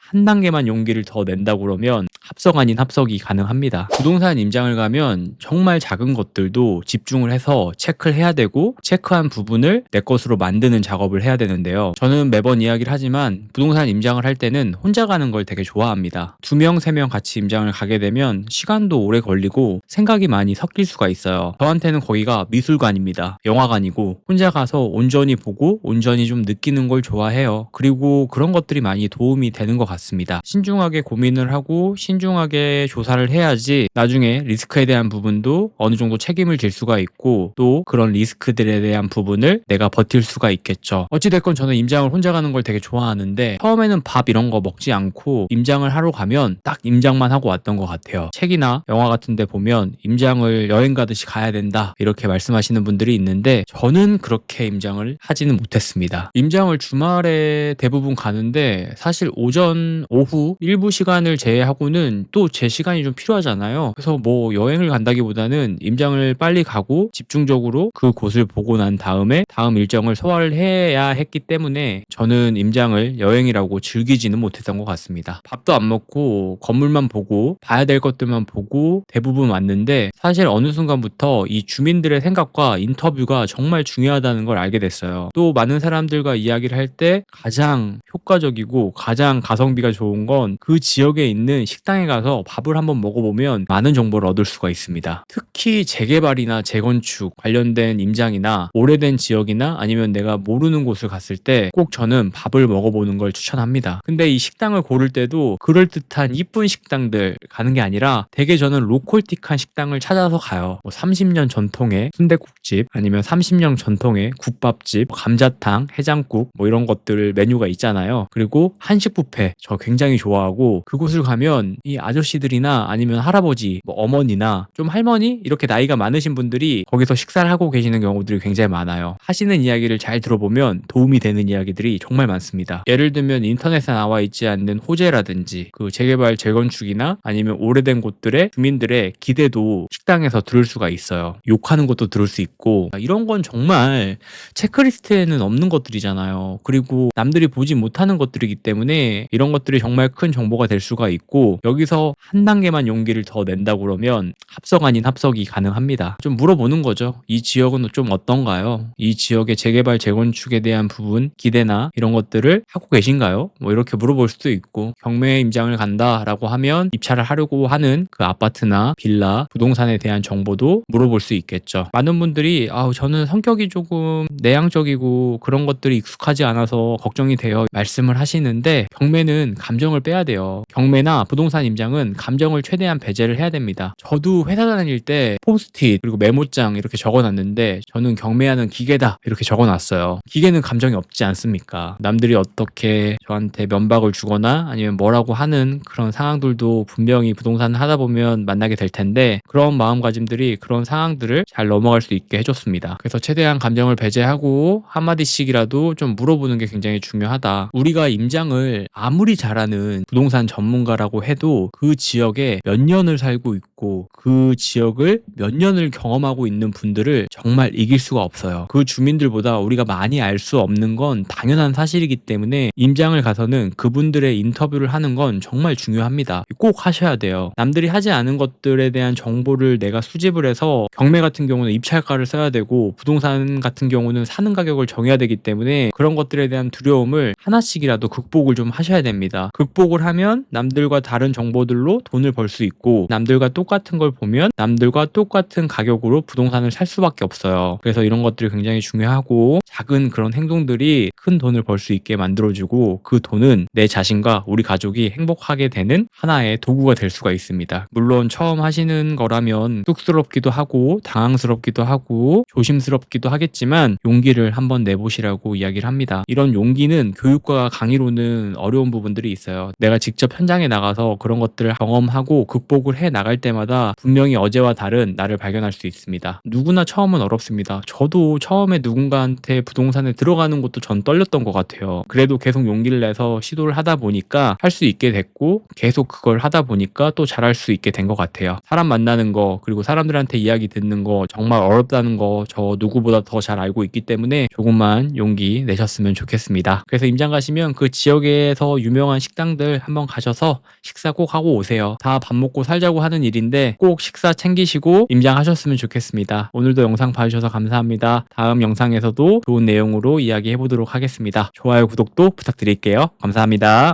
한 단계만 용기를 더 낸다고 그러면 합석 아닌 합석이 가능합니다. 부동산 임장을 가면 정말 작은 것들도 집중을 해서 체크를 해야 되고, 체크한 부분을 내 것으로 만드는 작업을 해야 되는데요. 저는 매번 이야기를 하지만 부동산 임장을 할 때는 혼자 가는 걸 되게 좋아합니다. 2명, 3명 같이 임장을 가게 되면 시간도 오래 걸리고 생각이 많이 섞일 수가 있어요. 저한테는 거기가 미술관입니다. 영화관이고, 혼자 가서 온전히 보고 온전히 좀 느끼는 걸 좋아해요. 그리고 그런 것들이 많이 도움이 되는 것 같습니다. 신중하게 고민을 하고 신중하게 조사를 해야지 나중에 리스크에 대한 부분도 어느 정도 책임을 질 수가 있고, 또 그런 리스크들에 대한 부분을 내가 버틸 수가 있겠죠. 어찌됐건 저는 임장을 혼자 가는 걸 되게 좋아하는데, 처음에는 밥 이런 거 먹지 않고 임장을 하러 가면 딱 임장만 하고 왔던 것 같아요. 책이나 영화 같은 데 보면 임장을 여행 가듯이 가야 된다 이렇게 말씀하시는 분들이 있는데, 저는 그렇게 임장을 하지는 못했습니다. 임장을 주말에 대부분 가는데, 사실 오전, 오후 일부 시간을 제외하고는 또 제 시간이 좀 필요하잖아요. 그래서 뭐 여행을 간다기보다는 임장을 빨리 가고 집중적으로 그 곳을 보고 난 다음에 다음 일정을 소화를 해야 했기 때문에 저는 임장을 여행이라고 즐기지는 못했던 것 같습니다. 밥도 안 먹고 건물만 보고 봐야 될 것들만 보고 대부분 왔는데, 사실 어느 순간부터 이 주민들의 생각과 인터뷰가 정말 중요하다는 걸 알게 됐어요. 또 많은 사람들과 이야기를 할 때 가장 효과적이고 가장 가성비가 좋은 건 그 지역에 있는 식당에 가서 밥을 한번 먹어보면 많은 정보를 얻을 수가 있습니다. 특히 재개발이나 재건축 관련된 임장이나 오래된 지역이나 아니면 내가 모르는 곳을 갔을 때 꼭 저는 밥을 먹어보는 걸 추천합니다. 근데 이 식당을 고를 때도 그럴듯한 이쁜 식당들 가는 게 아니라, 되게 저는 로컬틱한 식당을 찾아서 가요. 뭐 30년 전통의 순댓국집, 아니면 30년 전통의 국밥집, 감자탕, 해장국 뭐 이런 것들 메뉴가 있잖아요. 그리고 한식 뷔페 저 굉장히 좋아하고, 그곳을 가면 이 아저씨들이나 아니면 할아버지, 뭐 어머니나 좀 할머니 이렇게 나이가 많으신 분들이 거기서 식사를 하고 계시는 경우들이 굉장히 많아요. 하시는 이야기를 잘 들어보면 도움이 되는 이야기들이 정말 많습니다. 예를 들면 인터넷에 나와 있지 않는 호재라든지 그 재개발 재건축이나 아니면 오래된 곳들의 주민들의 기대도 식당에서 들을 수가 있어요. 욕하는 것도 들을 수 있고, 이런 건 정말 체크리스트에는 없는 것들이잖아요. 그리고 남들이 보지 못하는 것들이기 때문에 이런 것들이 정말 큰 정보가 될 수가 있고, 여기서 한 단계만 용기를 더 낸다고 그러면 합석 아닌 합석이 가능합니다. 좀 물어보는 거죠. 이 지역은 좀 어떤가요? 이 지역의 재개발 재건축에 대한 부분 기대나 이런 것들을 하고 계신가요? 뭐 이렇게 물어볼 수도 있고, 경매 임장을 간다라고 하면 입찰을 하려고 하는 그 아파트나 빌라, 부동산에 대한 정보도 물어볼 수 있겠죠. 많은 분들이 저는 성격이 조금 내향적이고 그런 것들이 익숙하지 않아서 걱정이 돼요 말씀을 하시는데, 경매는 감정을 빼야 돼요. 경매나 부동산 임장은 감정을 최대한 배제를 해야 됩니다. 저도 회사 다닐 때 포스트잇 그리고 메모장 이렇게 적어놨는데, 저는 경매하는 기계다 이렇게 적어놨어요. 기계는 감정이 없지 않습니까? 남들이 어떻게 저한테 면박을 주거나 아니면 뭐라고 하는 그런 상황들도 분명히 부동산을 하다 보면 만나게 될 텐데, 그런 마음가짐들이 그런 상황들을 잘 넘어갈 수 있게 해줬습니다. 그래서 최대한 감정을 배제하고 한마디씩이라도 좀 물어보는 게 굉장히 중요하다. 우리가 임장을 아무리 잘하는 부동산 전문가라고 해도 그 지역에 몇 년을 살고 있고 그 지역을 몇 년을 경험하고 있는 분들을 정말 이길 수가 없어요. 그 주민들보다 우리가 많이 알 수 없는 건 당연한 사실이기 때문에 임장을 가서는 그분들의 인터뷰를 하는 건 정말 중요합니다. 꼭 하셔야 돼요. 남들이 하지 않은 것들에 대한 정보를 내가 수집을 해서, 경매 같은 경우는 입찰가를 써야 되고 부동산 같은 경우는 사는 가격을 정해야 되기 때문에 그런 것들에 대한 두려움을 하나씩이라도 극복을 좀 하셔야 됩니다. 극복을 하면 남들과 다른 정보들로 돈을 벌 수 있고, 남들과 똑같은 걸 보면 남들과 똑같은 가격으로 부동산을 살 수밖에 없어요. 그래서 이런 것들이 굉장히 중요하고, 작은 그런 행동들이 큰 돈을 벌 수 있게 만들어주고, 그 돈은 내 자신과 우리 가족이 행복하게 되는 하나의 도구가 될 수가 있습니다. 물론 처음 하시는 거라면 쑥스럽기도 하고 당황스럽기도 하고 조심스럽기도 하겠지만, 용기를 한번 내보시라고 이야기를 합니다. 이런 용기는 교육과 강의로는 어려운 부분들이 있어요. 내가 직접 현장에 나가서 그런 것들을 경험하고 극복을 해 나갈 때마다 분명히 어제와 다른 나를 발견할 수 있습니다. 누구나 처음은 어렵습니다. 저도 처음에 누군가한테 부동산에 들어가는 것도 전 떨렸던 것 같아요. 그래도 계속 용기를 내서 시도를 하다 보니까 할 수 있게 됐고, 계속 그걸 하다 보니까 또 잘할 수 있게 된 것 같아요. 사람 만나는 거, 그리고 사람들한테 이야기 듣는 거 정말 어렵다는 거 저 누구보다 더 잘 알고 있기 때문에 조금만 용기 내셨으면 좋겠습니다. 그래서 임장 가시면 그 지역에서 유명한 식당들 한번 가셔서 식사 꼭 하고 오세요. 다 밥 먹고 살자고 하는 일인데 꼭 식사 챙기시고 임장하셨으면 좋겠습니다. 오늘도 영상 봐주셔서 감사합니다. 다음 영상에서도 좋은 내용으로 이야기해 보도록 하겠습니다. 좋아요, 구독도 부탁드릴게요. 감사합니다.